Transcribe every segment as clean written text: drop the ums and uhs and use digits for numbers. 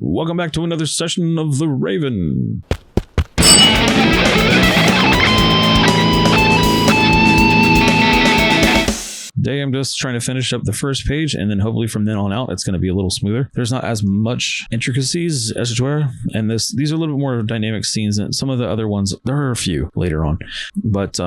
Welcome back to another session of The Raven. Today I'm just trying to finish up the first page, and then hopefully from then on out it's going to be a little smoother. There's not as much intricacies as it were, and these are a little bit more dynamic scenes than some of the other ones. There are a few later on, but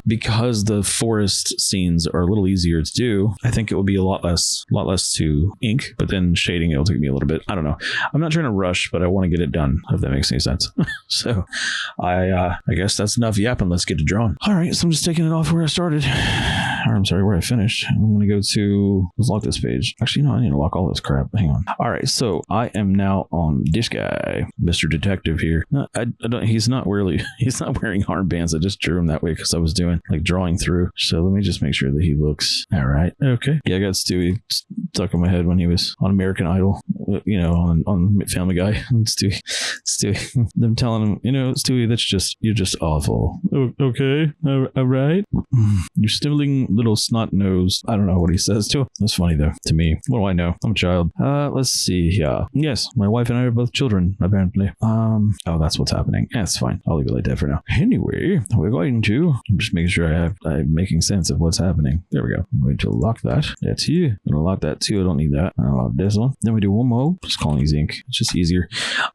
because the forest scenes are a little easier to do, I think it will be a lot less to ink, but then shading it'll take me a little bit. I don't know. I'm not trying to rush, but I want to get it done, if that makes any sense. So I guess that's enough yapping. Let's get to drawing. All right, so I'm just taking it off where I started. Or I'm sorry, where I finished. I'm going to go to, let's lock this page. Actually, no, I need to lock all this crap. Hang on. All right, so I am now on this guy, Mr. Detective here. No, I don't, he's not wearing armbands. I just drew him that way because I was doing like drawing through. So let me just make sure that he looks all right. Okay. Yeah, I got Stewie stuck in my head when he was on American Idol, you know, on Family Guy. And Stewie, them telling him, you know, Stewie, you're just awful. Okay. All right. You're stippling little snot nose. I don't know what he says to him. That's funny though to me. What do I know? I'm a child. Let's see. Yeah. Yes, my wife and I are both children apparently. Oh, that's what's happening. Yeah, it's fine. I'll leave it like that for now. Anyway, we're going to. I'm just making sure I'm making sense of what's happening. There we go. I'm going to lock that. That's here. I'm gonna lock that too. I don't need that. I'll lock this one. Then we do one more. Just calling these ink. It's just easier.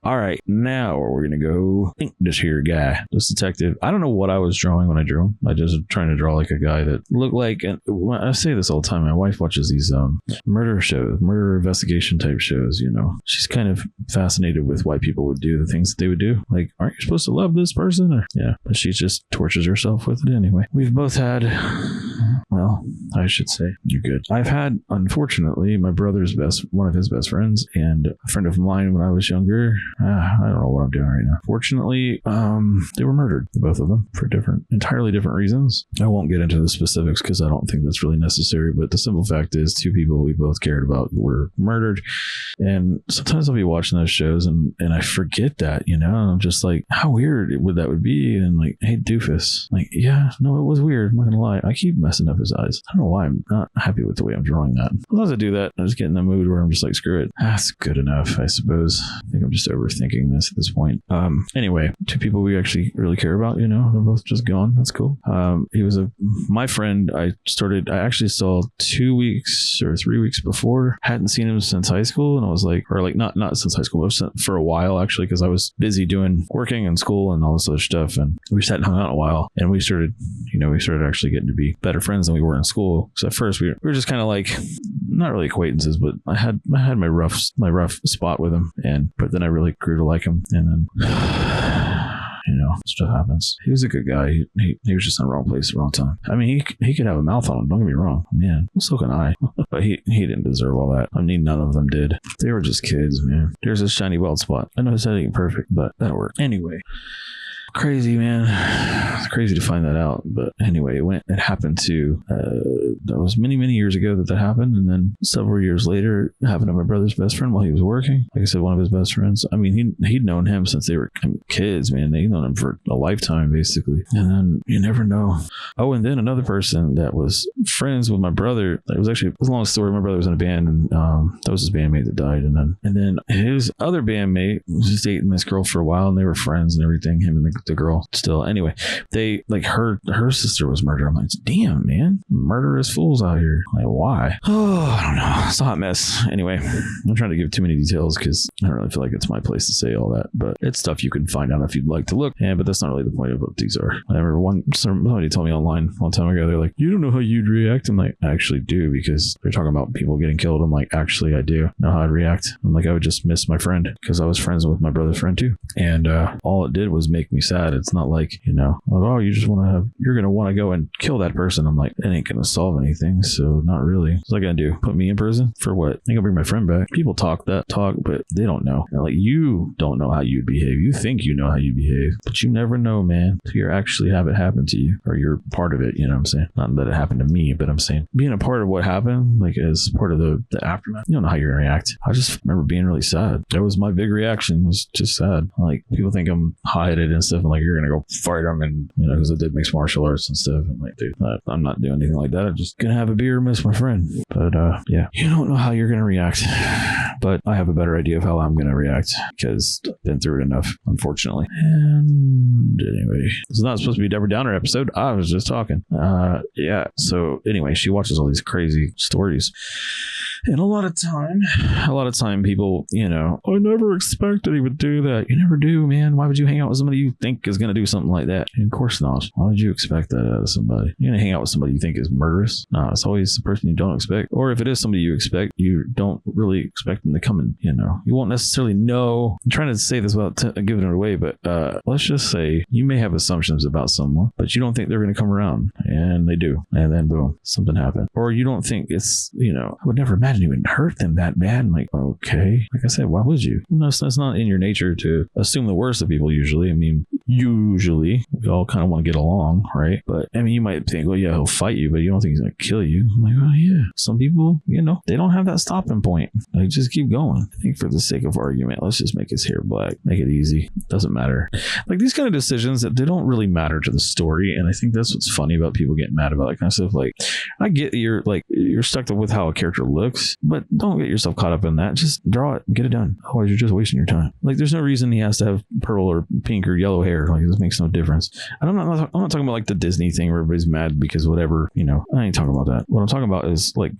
All right. Now we're gonna go ink this here guy. This detective. I don't know what I was drawing when I drew him. I just was trying to draw like a guy that looked like. And I say this all the time. My wife watches these murder investigation type shows. You know, she's kind of fascinated with why people would do the things that they would do. Like, aren't you supposed to love this person? Or, yeah, but she just tortures herself with it anyway. We've both had, well, I should say, you're good. I've had, unfortunately, my brother's one of his best friends, and a friend of mine when I was younger. I don't know what I'm doing right now. Fortunately, they were murdered, both of them, for entirely different reasons. I won't get into the specifics because I don't think that's really necessary, but the simple fact is two people we both cared about were murdered. And sometimes I'll be watching those shows and I forget that, you know, and I'm just like, how weird would be? And like, hey, doofus. Like, yeah, no, it was weird. I'm not gonna lie. I keep messing up his eyes. I don't know why I'm not happy with the way I'm drawing that. As long as I do that, I just get in the mood where I'm just like, screw it. That's good enough, I suppose. I think I'm just overthinking this at this point. Anyway, two people we actually really care about, you know, they're both just gone. That's cool. He was my friend. I actually saw 2 weeks or 3 weeks before. Hadn't seen him since high school, and I was like, or like not since high school, but for a while actually, because I was busy working in school and all this other stuff, and we sat and hung out a while, and we started actually getting to be better friends than we were in school. So at first we were just kind of like not really acquaintances, but I had my rough spot with him, but then I really grew to like him, and then you know, stuff happens. He was a good guy. He was just in the wrong place at the wrong time. I mean, he could have a mouth on him. Don't get me wrong. Man, so can I. But he didn't deserve all that. I mean, none of them did. They were just kids, man. There's a shiny bald spot. I know his head ain't perfect, but that'll work. Anyway. Crazy, man. It's crazy to find that out, but anyway, it happened to that was many years ago that happened, and then several years later it happened to my brother's best friend while he was working. Like I said, one of his best friends. I mean, he'd known him since they were kids, man. They'd known him for a lifetime basically, and then you never know. Oh, and then another person that was friends with my brother, it was a long story. My brother was in a band, and that was his bandmate that died, and then his other bandmate was just dating this girl for a while, and they were friends and everything, him and the girl still. Anyway, they like her sister was murdered. I'm like, damn, man, murderous fools out here. Like, why? Oh, I don't know. It's a hot mess. Anyway, I'm trying to give too many details because I don't really feel like it's my place to say all that, but it's stuff you can find out if you'd like to look. But that's not really the point of what these are. I remember somebody told me online a long time ago, they're like, you don't know how you'd react. I'm like, I actually do, because they're talking about people getting killed. I'm like, actually, I do know how I'd react. I'm like, I would just miss my friend because I was friends with my brother's friend too. And all it did was make me sad. It's not like, you know, like, oh, you're going to want to go and kill that person. I'm like, it ain't going to solve anything. So not really. What's I going to do? Put me in prison for what? I think I'll bring my friend back. People talk, but they don't know. Like, you don't know how you'd behave. You think you know how you behave, but you never know, man, till you actually have it happen to you, or you're part of it. You know what I'm saying? Not that it happened to me, but I'm saying being a part of what happened, like as part of the aftermath, you don't know how you're going to react. I just remember being really sad. That was my big reaction, was just sad. Like, people think I'm high-headed and stuff, and like, you're going to go fight them, and you know, because I did mixed martial arts and stuff. I'm like, dude, I'm not doing anything like that. I'm just gonna have a beer and miss my friend. But yeah, you don't know how you're gonna react. but I have a better idea of how I'm going to react because I've been through it enough, unfortunately. And anyway, it's not supposed to be a Deborah Downer episode. I was just talking. Yeah. So anyway, she watches all these crazy stories. And a lot of time people, I never expected he would do that. You never do, man. Why would you hang out with somebody you think is going to do something like that? And of course not. Why would you expect that out of somebody? You're going to hang out with somebody you think is murderous? No, it's always the person you don't expect. Or if it is somebody you expect, you don't really expect them to come and, you won't necessarily know. I'm trying to say this without giving it away, but let's just say you may have assumptions about someone, but you don't think they're going to come around, and they do. And then boom, something happened. Or you don't think it's, I would never imagine you would hurt them that bad. I'm like, okay. Like I said, why would you? No, that's not in your nature to assume the worst of people usually. I mean, usually we all kind of want to get along, right? But I mean, you might think, well, yeah, he'll fight you, but you don't think he's going to kill you. I'm like, oh yeah. Some people, they don't have that stopping point. Like, just keep going. I think for the sake of argument, let's just make his hair black. Make it easy. Doesn't matter. Like, these kind of decisions that they don't really matter to the story. And I think that's what's funny about people getting mad about that kind of stuff. Like, I get you're stuck with how a character looks, but don't get yourself caught up in that. Just draw it, get it done. Otherwise, you're just wasting your time. Like, there's no reason he has to have purple or pink or yellow hair. Like, this makes no difference. And I'm not talking about like the Disney thing where everybody's mad because whatever, I ain't talking about that. What I'm talking about is like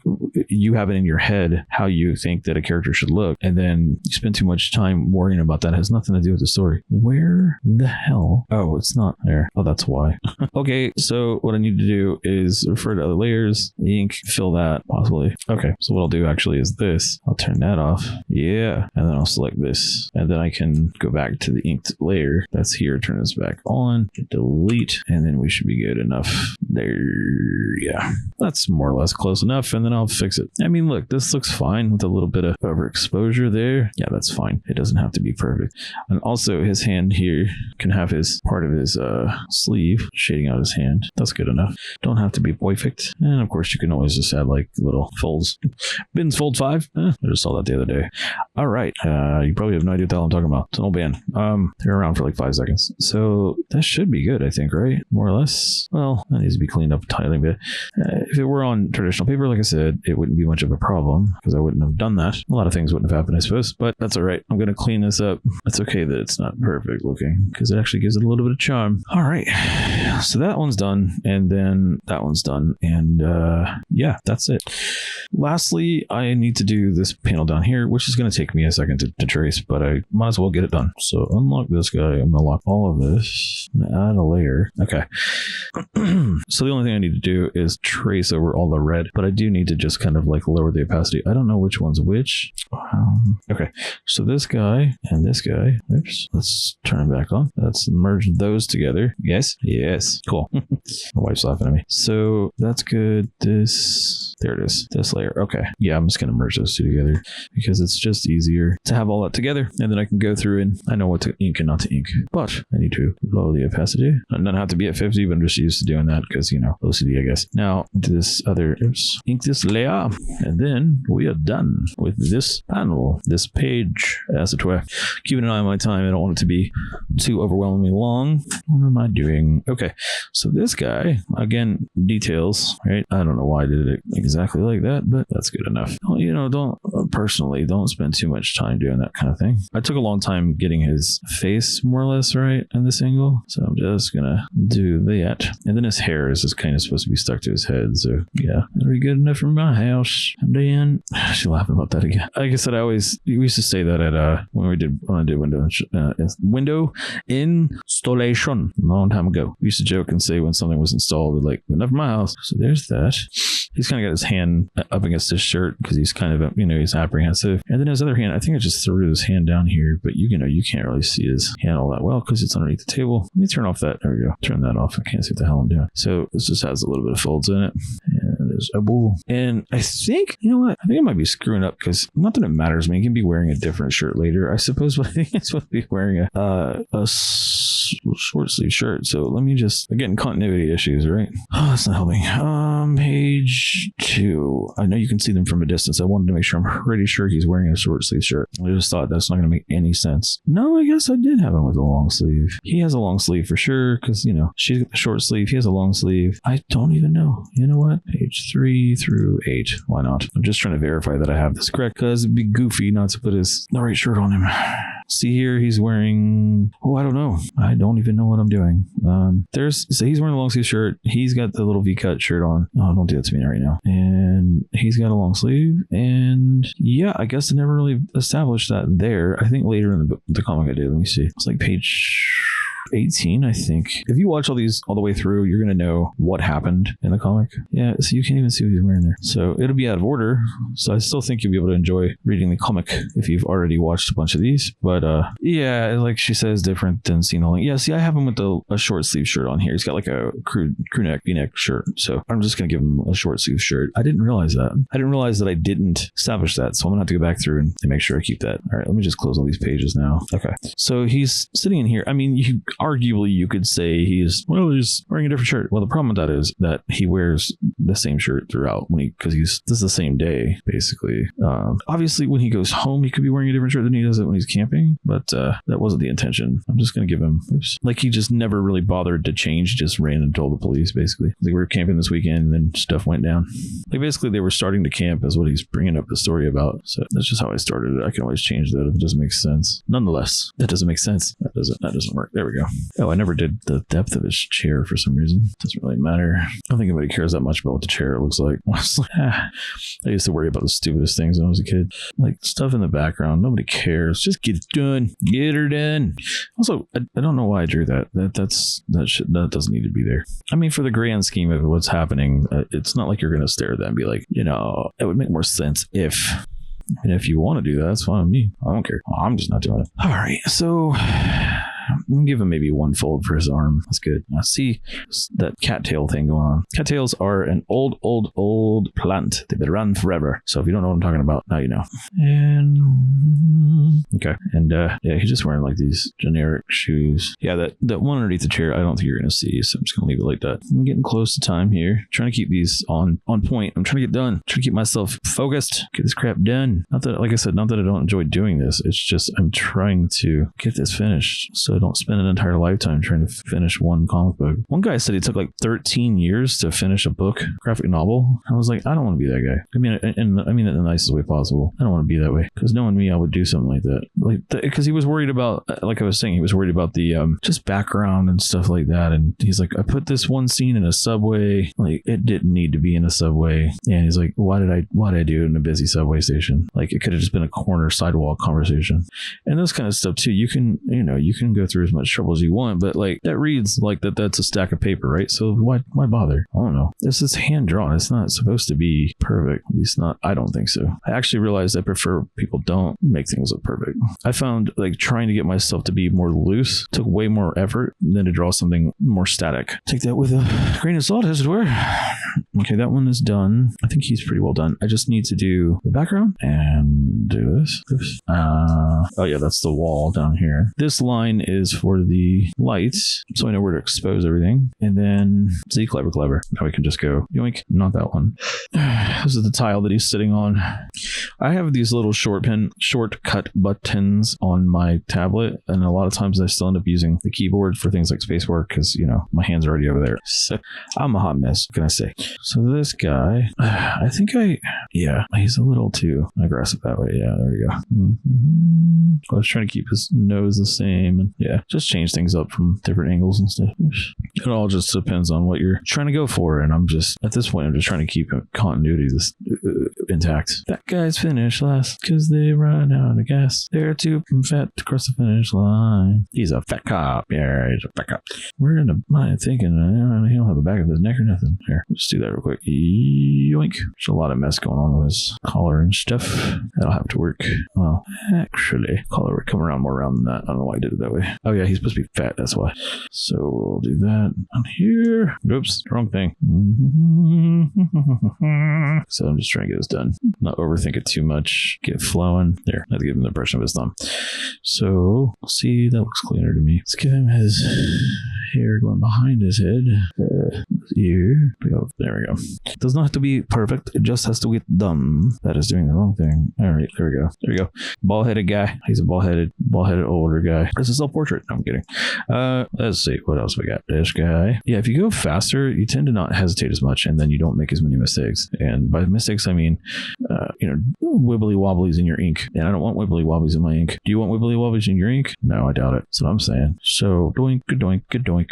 you have it in your head how you think that a character should look, and then you spend too much time worrying about that. It has nothing to do with the story. Where the hell? Oh, it's not there. Oh, that's why. Okay, so what I need to do is refer to other layers, ink, fill that possibly. Okay, so what I'll do actually is this. I'll turn that off. Yeah, and then I'll select this, and then I can go back to the inked layer that's here, turn this back on, hit delete, and then we should be good enough. There, yeah, that's more or less close enough, and then I'll fix it. I mean, look, this looks fine with a little bit of overexposure there. Yeah, that's fine. It doesn't have to be perfect. And also his hand here can have his part of his sleeve shading out his hand. That's good enough. Don't have to be perfect. And of course you can always just add like little folds. Bins fold 5. I just saw that the other day. All right. You probably have no idea what the hell I'm talking about. It's an old band. They're around for like 5 seconds. So that should be good, I think, right? More or less. Well, that needs to be cleaned up a tiny bit. If it were on traditional paper, like I said, it wouldn't be much of a problem because I wouldn't have done that. A lot of things wouldn't have happened, I suppose, but that's all right. I'm going to clean this up. It's okay that it's not perfect looking because it actually gives it a little bit of charm. All right. So that one's done, and then that one's done, and yeah, that's it. Lastly, I need to do this panel down here, which is going to take me a second to trace, but I might as well get it done. So unlock this guy. I'm going to lock all of this and add a layer. Okay. So the only thing I need to do is trace over all the red, but I do need to just kind of like lower the opacity. I don't know which one's which. Okay. So this guy and this guy. Oops. Let's turn it back on. Let's merge those together. Yes. Yes. Cool. My wife's laughing at me. So that's good. There it is. This layer. Okay. Yeah, I'm just going to merge those two together because it's just easier to have all that together. And then I can go through and I know what to ink and not to ink. But I need to lower the opacity. I don't have to be at 50, but I'm just used to doing that because, OCD, I guess. Now, do this other, ink this layer. And then we are done with this panel, this page, as it were. Keeping an eye on my time. I don't want it to be too overwhelmingly long. What am I doing? Okay. So this guy, again, details, right? I don't know why I did it exactly like that, but that's good enough. Well, don't spend too much time doing that kind of thing. I took a long time getting his face more or less right in this angle, so I'm just gonna do that. And then his hair is just kind of supposed to be stuck to his head, so yeah, that'll be good enough for my house. And then she's laughing about that again. Like I said, we used to say that at when I did window installation a long time ago. We used to joke and say when something was installed, like, enough for my house. So there's that. He's kind of got his hand up against his shirt because he's kind of, he's apprehensive. And then his other hand, I think I just threw his hand down here, but you can't really see his hand all that well because it's underneath the table. Let me turn off that. There we go. Turn that off. I can't see what the hell I'm doing. So this just has a little bit of folds in it. And there's a bull. And I think, I think I might be screwing up because not that it matters. I mean, you can be wearing a different shirt later, I suppose, but I think it's supposed to be wearing a short sleeve shirt. So let me just, again, continuity issues, right? Oh, that's not helping. Page 2. I know you can see them from a distance. I wanted to make sure. I'm pretty sure he's wearing a short sleeve shirt. I just thought that's not going to make any sense. No, I guess I did have him with a long sleeve. He has a long sleeve for sure because, she's got the short sleeve. He has a long sleeve. I don't even know. You know what? Page page 3 through 8. Why not? I'm just trying to verify that I have this correct, because it'd be goofy not to put the right shirt on him. See here, he's wearing, I don't know. I don't even know what I'm doing. So he's wearing a long sleeve shirt. He's got the little V-cut shirt on. Oh, don't do that to me right now. And he's got a long sleeve. And yeah, I guess I never really established that there. I think later in the comic I did. Let me see. It's like page 18, I think. If you watch all these all the way through, you're going to know what happened in the comic. Yeah, so you can't even see what he's wearing there. So it'll be out of order. So I still think you'll be able to enjoy reading the comic if you've already watched a bunch of these. But yeah, like she says, different than seeing the link. Yeah, see, I have him with a short sleeve shirt on here. He's got like a crew neck, V-neck shirt. So I'm just going to give him a short sleeve shirt. I didn't realize that. I didn't establish that. So I'm going to have to go back through and make sure I keep that. All right, let me just close all these pages now. Okay. So he's sitting in here. I mean, arguably you could say he's wearing a different shirt. Well, the problem with that is that he wears the same shirt throughout because this is the same day basically. Obviously when he goes home he could be wearing a different shirt than he does it when he's camping, but that wasn't the intention. I'm just gonna give him like he just never really bothered to change, just ran and told the police basically. Like, we were camping this weekend and then stuff went down. Like basically they were starting to camp is what he's bringing up the story about. So that's just how I started it. I can always change that if it doesn't make sense. Nonetheless, that doesn't make sense. That doesn't work. There we go. Oh, I never did the depth of his chair for some reason. Doesn't really matter. I don't think anybody cares that much about what the chair looks like. I used to worry about the stupidest things when I was a kid. Like stuff in the background. Nobody cares. Just get it done. Get her done. Also, I don't know why I drew that. That doesn't need to be there. I mean, for the grand scheme of what's happening, it's not like you're going to stare at that and be like, it would make more sense if... And if you want to do that, that's fine with me. I don't care. I'm just not doing it. All right. So I'm going to give him maybe one fold for his arm. That's good. Now see that cattail thing going on. Cattails are an old plant. They've been around forever. So if you don't know what I'm talking about, now you know. And okay. And yeah, he's just wearing like these generic shoes. Yeah, that one underneath the chair, I don't think you're going to see. So I'm just going to leave it like that. I'm getting close to time here. Trying to keep these on point. I'm trying to get done. Trying to keep myself focused. Get this crap done. Not that, like I said, not that I don't enjoy doing this. It's just I'm trying to get this finished so I don't spend an entire lifetime trying to finish one comic book. One guy said he took like 13 years to finish a book, graphic novel. I was like, I don't want to be that guy. I mean, and I mean it in the nicest way possible. I don't want to be that way, because knowing me, I would do something like that. Like, because he was worried about, like I was saying, he was worried about the just background and stuff like that. And he's like, I put this one scene in a subway. Like, it didn't need to be in a subway. And he's like, why did I do it in a busy subway station? Like, it could have just been a corner sidewalk conversation. And those kind of stuff too. You can go through as much trouble as you want, but like that reads like that's a stack of paper, right? So why bother? I don't know. This is hand drawn. It's not supposed to be perfect. At least not. I don't think so. I actually realized I prefer people don't make things look perfect. I found like trying to get myself to be more loose took way more effort than to draw something more static. Take that with a grain of salt, as it were. Okay, that one is done. I think he's pretty well done. I just need to do the background and do this. Oops. Oh yeah, that's the wall down here. This line is for the lights, so I know where to expose everything. And then, see, clever. Now we can just go, yoink, not that one. This is the tile that he's sitting on. I have these little shortcut buttons on my tablet, and a lot of times I still end up using the keyboard for things like spacebar, because, my hands are already over there. So I'm a hot mess, what can I say? So this guy, I think he's a little too aggressive that way. Yeah, there we go. Mm-hmm. I was trying to keep his nose the same, and yeah, just change things up from different angles and stuff. It all just depends on what you're trying to go for, and at this point, I'm just trying to keep continuity intact. That guy's finished last because they run out of gas. They're too fat to cross the finish line. He's a fat cop. Yeah, he's a fat cop. We're in a mind thinking, he don't have a back of his neck or nothing. Here, let's do that real quick. Yoink. There's a lot of mess going on with his collar and stuff. That'll have to work. Well, actually, collar would come around more round than that. I don't know why I did it that way. Oh yeah, he's supposed to be fat, that's why. So we'll do that on here. Oops, wrong thing. So I'm just trying to get this done. Not overthink it too much. Get flowing. There, I have to give him the impression of his thumb. So, see, that looks cleaner to me. Let's give him his hair going behind his head. here. There we go. It does not have to be perfect. It just has to get done. That is doing the wrong thing. All right, there we go. There we go. Bald-headed guy. He's a bald-headed older guy. This is a self-portrait. No, I'm kidding. Let's see. What else we got? This guy. Yeah, if you go faster, you tend to not hesitate as much, and then you don't make as many mistakes. And by mistakes, I mean, wibbly wobblies in your ink. And I don't want wibbly wobblies in my ink. Do you want wibbly wobblies in your ink? No, I doubt it. That's what I'm saying. So doink, doink, doink.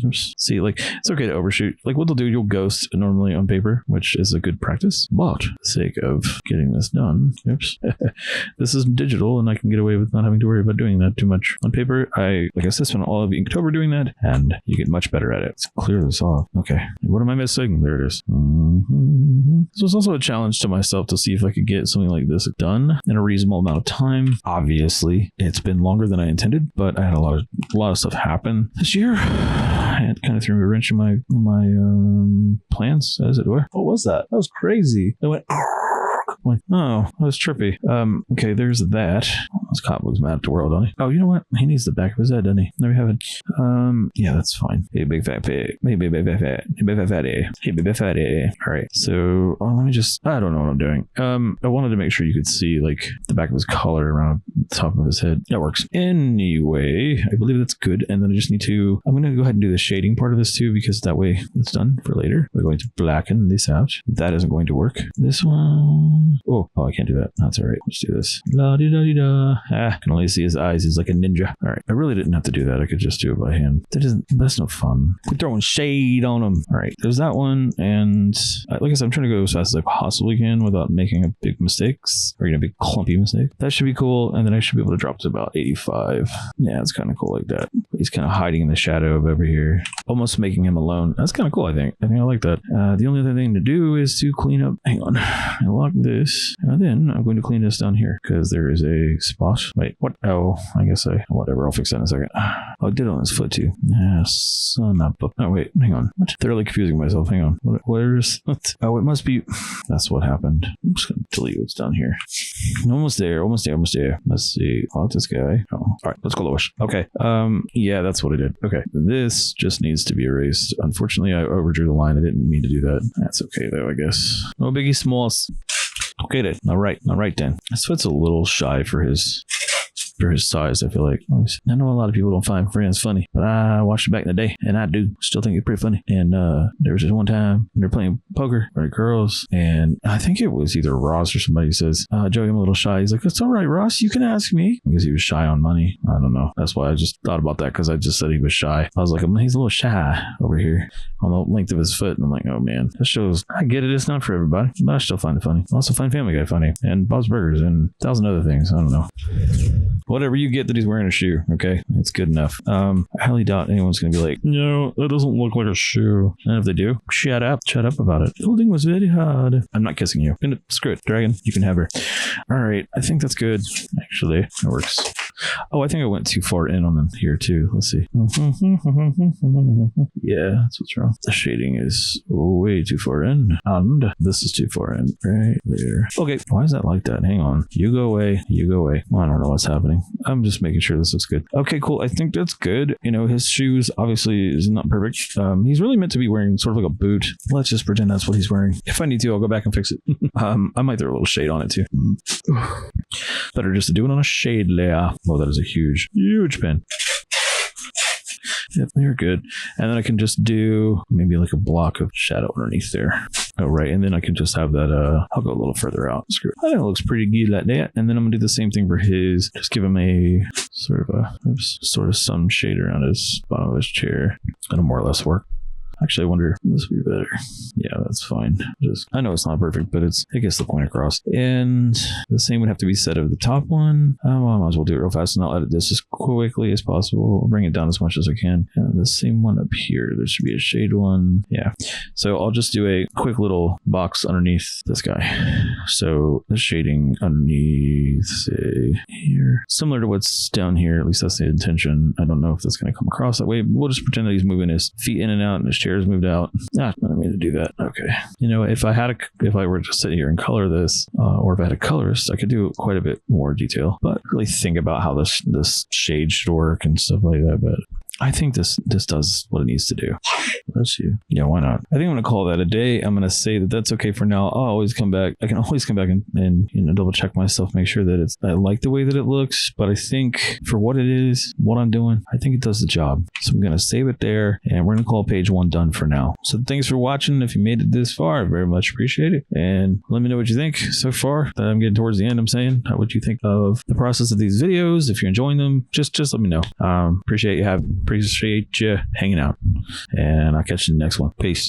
Oops. See, like, it's okay to overshoot. Like, what they'll do, you'll ghost normally on paper, which is a good practice. But for the sake of getting this done, oops, this is digital, and I can get away with not having to worry about doing that too much. On paper, like I said, spent all of Inktober doing that, and you get much better at it. Let's clear this off. Okay. What am I missing? There it is. This was also a challenge to myself to see if I could get something like this done in a reasonable amount of time. Obviously, it's been longer than I intended, but I had a lot of stuff happen this year. It kind of threw me a wrench in my plans, as it were. What was that? That was crazy. I went, like, oh, that was trippy. Okay, there's that. This cop looks mad at the world, doesn't he? Oh, you know what? He needs the back of his head, doesn't he? There we have it. Yeah, that's fine. Hey, big fat pig. Hey, big fat. Hey, big fat fatty. Hey, big fatty. All right. So let me just. I don't know what I'm doing. I wanted to make sure you could see like the back of his collar around the top of his head. That works. Anyway, I believe that's good. And then I just need to. I'm going to go ahead and do the shading part of this too, because that way it's done for later. We're going to blacken this out. That isn't going to work. This one. Oh, I can't do that. That's all right. Let's do this. La di da di da. I can only see his eyes. He's like a ninja. All right. I really didn't have to do that. I could just do it by hand. That's no fun. We're throwing shade on him. All right. There's that one. And like I said, I'm trying to go as fast as I possibly can without making a big mistakes or a big clumpy mistake. That should be cool. And then I should be able to drop to about 85. Yeah, it's kind of cool like that. He's kind of hiding in the shadow of over here. Almost making him alone. That's kind of cool, I think. I like that. The only other thing to do is to clean up. Hang on. I lock this. And then I'm going to clean this down here because there is a spot. Wait, what? Oh, I guess whatever. I'll fix that in a second. Oh, I did it on his foot too. Son of a... Oh, wait, hang on. What? Thoroughly confusing myself. Hang on. Where's... What? Oh, it must be... That's what happened. I'm just going to delete what's down here. Almost there. Let's see. Lock this guy. Oh, all right. Let's go Lowish. Okay. Yeah, that's what I did. Okay. This just needs to be erased. Unfortunately, I overdrew the line. I didn't mean to do that. That's okay though, I guess. No biggie smalls. Okay then. All right then. This foot's a little shy for his size, I feel like. I know a lot of people don't find Friends funny, but I watched it back in the day, and I do still think it's pretty funny. And there was this one time when they're playing poker for the girls, and I think it was either Ross or somebody who says, Joey, I'm a little shy. He's like, it's all right, Ross, you can ask me. Because he was shy on money. I don't know. That's why I just thought about that, because I just said he was shy. I was like, he's a little shy over here on the length of his foot. And I'm like, oh man, that shows, I get it, it's not for everybody, but I still find it funny. I also find Family Guy funny, and Bob's Burgers, and 1,000 other things. I don't know. Whatever you get that he's wearing a shoe, okay? It's good enough. I highly doubt anyone's going to be like, no, that doesn't look like a shoe. And if they do, shut up about it. Building was very hard. I'm not kissing you. Screw it, Dragon. You can have her. All right, I think that's good. Actually, it works. Oh, I think I went too far in on here too. Let's see. Yeah, that's what's wrong. The shading is way too far in, and this is too far in right there. Okay, why is that like that? Hang on. You go away. Well, I don't know what's happening. I'm just making sure this looks good. Okay, cool. I think that's good. His shoes obviously is not perfect. He's really meant to be wearing sort of like a boot. Let's just pretend that's what he's wearing. If I need to, I'll go back and fix it. I might throw a little shade on it too. Better just to do it on a shade layer. Oh, that is a huge pen. Yep, you're good. And then I can just do maybe like a block of shadow underneath there. Oh, right. And then I can just have that, I'll go a little further out. Screw it. I think it looks pretty good like that. And then I'm going to do the same thing for his. Just give him a sort of sun shade around his bottom of his chair. It'll more or less work. Actually, I wonder if this would be better. Yeah, that's fine. I know it's not perfect, but it gets the point across. And the same would have to be said of the top one. I might as well do it real fast, and I'll edit this as quickly as possible. I'll bring it down as much as I can. And the same one up here, there should be a shade one. Yeah. So I'll just do a quick little box underneath this guy. So the shading underneath, say, here. Similar to what's down here, at least that's the intention. I don't know if that's going to come across that way. We'll just pretend that he's moving his feet in and out and his chair is moved out. I don't mean to do that. Okay. If I were to sit here and color this, or if I had a colorist, I could do quite a bit more detail, but really think about how this shade should work and stuff like that. But I think this does what it needs to do. Bless you. Yeah, why not? I think I'm going to call that a day. I'm going to say that that's okay for now. I'll always come back. I can always come back and double check myself, make sure that I like the way that it looks. But I think for what it is, what I'm doing, I think it does the job. So I'm going to save it there, and we're going to call page 1 done for now. So thanks for watching. If you made it this far, I very much appreciate it. And let me know what you think so far. That I'm getting towards the end, I'm saying. What you think of the process of these videos. If you're enjoying them, just let me know. Appreciate you hanging out. And I'll catch you in the next one. Peace.